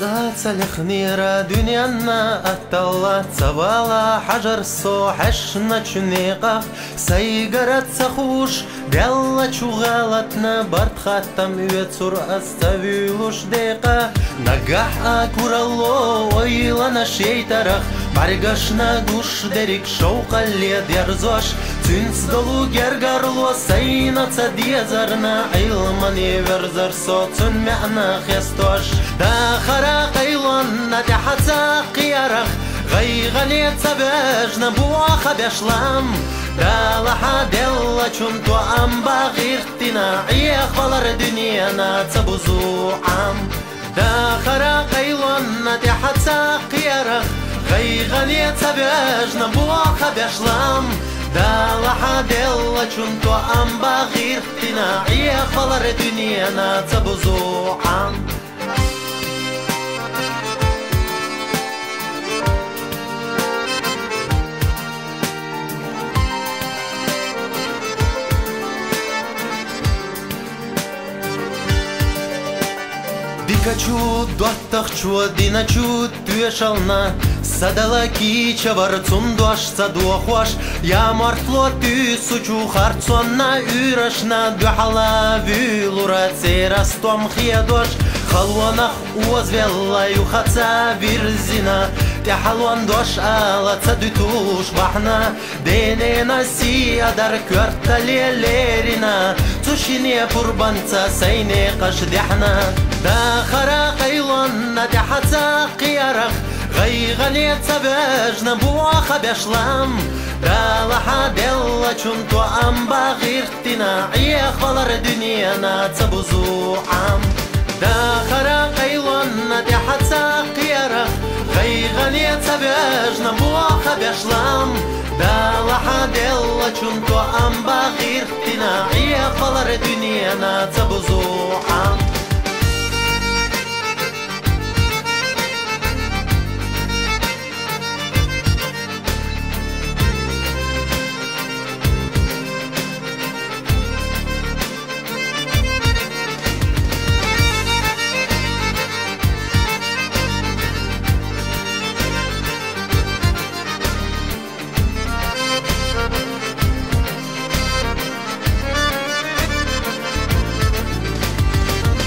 остаться лихнира дуньяна атталла цавала حجر صوحش نچنيقه سيجرت خوش بيلا چوغالتنا برد ختم يتسر استويلوش دقه نجح اكورالو ويلنا شيترخ مرجشنا دوش دريك شوق اللي درزوش تنس دلو جرجرلو سينا تديزرنا علما يفرزر صوتن معنا خستوش داخرا قيلون نتحت قيارخ غيغني تبجنا بواخ بشلام دالها دلا چونتو ام باغيرتنا عيخ بالر دنيانا تبوزو عام داخرا قيلون نتحت قيارخ غيغني تبجنا بواخ بشلام دالها دلا چونتو ام باغيرتنا عيخ بالر دنيانا تبوزو عام Дикачу дуаттахчу диначу туешална садалаки чаварцун дуашца дуахуаш я мартло тысячу харцонна юрашна духала вилура церастом хиядош халванах уазвелла юхаца вирзина تحلوان دوش آلا تدوش بحنا دينينا سيا در كورتا ليليرنا تشيني قربانتا سيني قشدحنا داخرا قيلون ندحتا قيارخ غيغني تبجنا بواخ بشلام دالها دلا چونتو ام باغيرتنا عيخ بالر دنيانا تبوزو عام داخرا قيلون ندحتا قيارخ غيغني تبجنا بواخ بشلام دالها دلا چونتو ام باغيرتنا عيخ بالر دنيانا تبوزو عام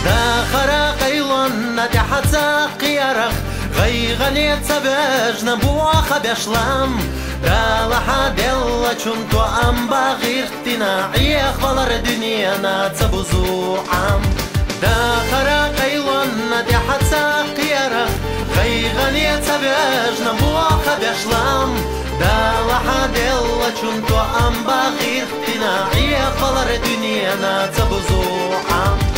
داخرا قيلون ندحتا قيارخ غيغني تبجنا بواخ بشلام دالها دلا چونتو ام باغيرتنا عيخ بالر دنيانا تبوزو عام داخرا قيلون ندحتا قيارخ غيغني تبجنا بواخ بشلام دالها دلا چونتو ام باغيرتنا عيخ بالر دنيانا تبوزو عام